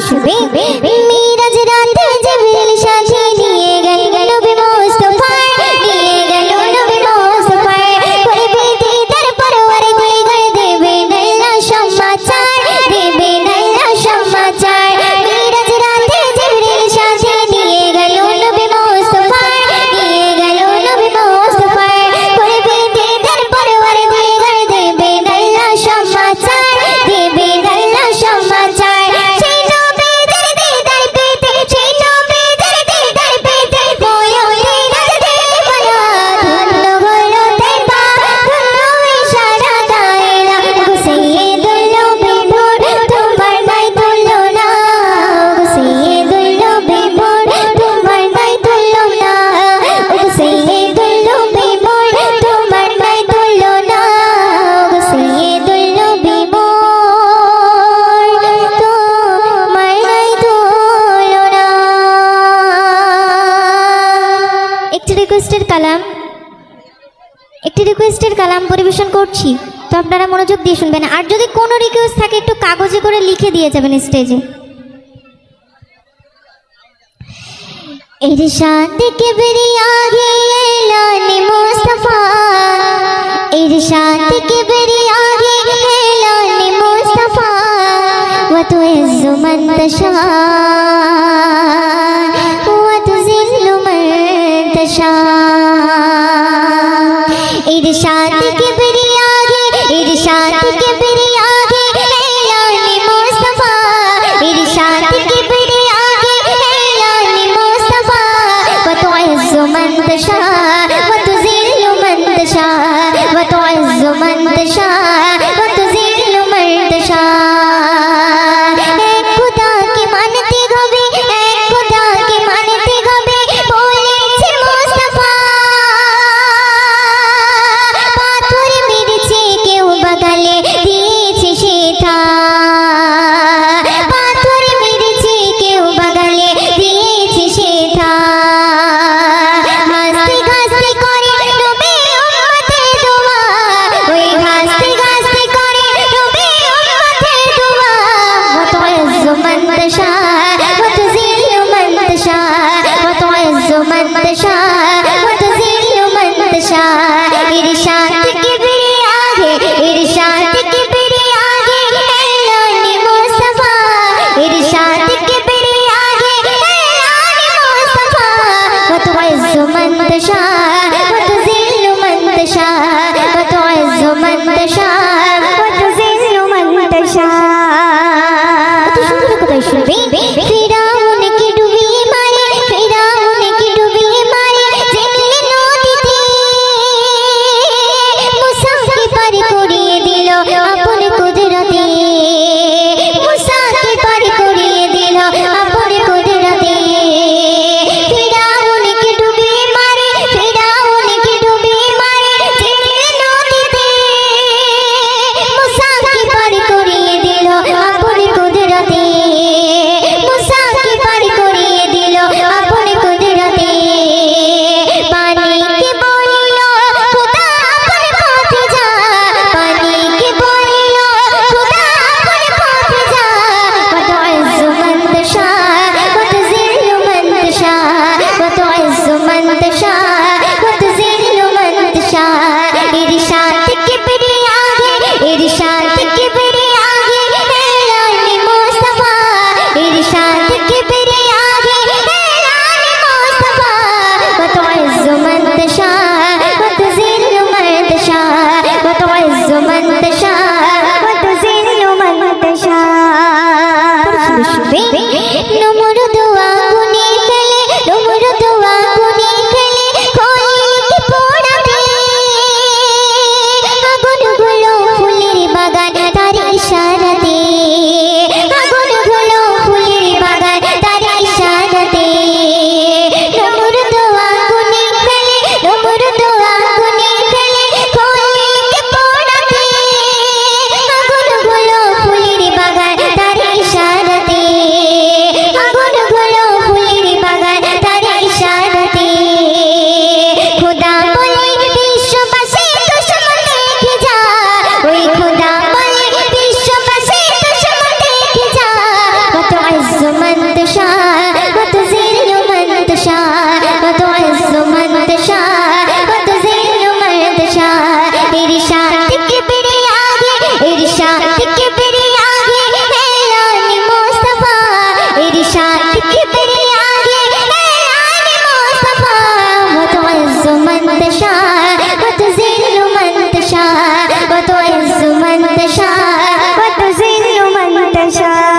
শুবে মিরাজ রাতে জিবরিল সাথে নিয়ে গেল নবী মুস্তাফা নিয়ে গেল নবী মুস্তাফা করবে দিদার পরওয়ার দিগার দেবে আল্লাহ সমাচার দেবে আল্লাহ সমাচার মিরাজ রাতে জিবরিল সাথে নিয়ে গেল নবী মুস্তাফা নিয়ে গেল নবী মুস্তাফা করবে দিদার পরওয়ার দিগার দেবে আল্লাহ সমাচার দেবে আল্লাহ সমাচার সেই নবীদের দিদার পেতে সেই নবীদের দিদার পেতে ময়ূরের দেবনা ধন্য হলো তেবা ধন্য ইশারা দায়রা সাইয়্যিদুল নবী নূর তোমার নাই তুলনা সাইয়্যিদুল নবী নূর তোমার নাই তুলনা সাইয়্যিদুল নবী নূর তোমার নাই তুলনা সাইয়্যিদুল নবী নূর তোমার নাই তুলনা। একটি রিকোয়েস্টের কালাম পরিবেশন করছি, তো আপনারা মনোযোগ দিয়ে শুনবেন। আর যদি কোনো রিকোয়েস্ট থাকে একটু কাগজে করে লিখে দিয়ে যাবেন স্টেজে। इरशाद किबरिया है ऐलान मुस्तफा इरशाद किबरिया है ऐलान मुस्तफा व तुइज़्ज़ु मन तशा व तुज़िल्लु मन तशा इरशाद किबरिया है इरशाद किबरिया है ऐलान मुस्तफा इरशाद किबरिया है ऐलान मुस्तफा व तुइज़्ज़ु मन तशा व तुज़िल्लु मन तशा व तुइज़्ज़ु मन तशा व तुज़िल्लु मन तशा एक खुदा के मानते হবে एक खुदा के मानते হবে বলেছে মুস্তাফা পাথর মেরেছে কেউ বাগালে দিয়েছে সেথা পাথর মেরেছে কেউ বাগালে দিয়েছে সেথা হাসতে হাসতে করে নবী উম্মতের দোয়া ওই হাসতে হাসতে করে নবী উম্মতের দোয়া ও তুইজ্জু মান তশা ও তুযিল্লু মান তশা ও তুইজ্জু মান তশা ও তুযিল্লু মান তশা इरशाद किबरिया है इरशाद किबरिया है ऐलान मुस्तफा इरशाद किबरिया है ऐलान मुस्तफा व तुइज़्ज़ु मन तशा व तुज़िल्लु मन तशा व तुइज़्ज़ु मन तशा व तुज़िल्लु मन तशा। तो सुंदर কথা শুনবে ফিরাউন কি ডুবিয়ে মারে ফিরাউন কি ডুবিয়ে মারে জেলে নদীতে মুসাকে পার করিয়ে দিল আপন কুদরতে মুসাকে পার করিয়ে দিল আপন কুদরতে ফিরাউন কি ডুবিয়ে মারে ফিরাউন কি ডুবিয়ে মারে জেলে নদীতে মুসাকে পার করিয়ে দিল আপন কুদরতে মুসাকে পার করিয়ে দিল আপন কুদরতে পানিকে বলিল খোদা আপন পথে যা পানিকে বলিল খোদা আপন পথে যা व तुइज़्ज़ु मन तशा व तुज़िल्लु मन तशा व तुइज़्ज़ु मन तशा व तुज़िल्लु मन तशा इरशाद किबरिया है इरशाद किबरिया है ऐलान मुस्तफा इरशाद किबरिया है ऐलान मुस्तफा व तुइज़्ज़ु मन तशा व तुज़िल्लु मन तशा व तुइज़्ज़ु मन तशा व तुज़िल्लु मन तशा। नमरुद আগুনে ফেলে নমরুদ আগুনে ফেলে খলিলকে পোড়াবে আগুনগুলো ফুলের বাগান তার ইশারাতে আগুনগুলো ফুলের বাগান তার ইশারাতে নমরুদ আগুনে ফেলে নমরুদ আগুনে ফেলে খলিলকে পোড়াবে আগুনগুলো ফুলের বাগান তার ইশারাতে আগুনগুলো शान के तेरे आगे आने मुस्तफा वो तो इज़्ज़ुमंद शान वो तो ज़िल्लुमंद शान वो तो इज़्ज़ुमंद शान वो तो ज़िल्लुमंद शान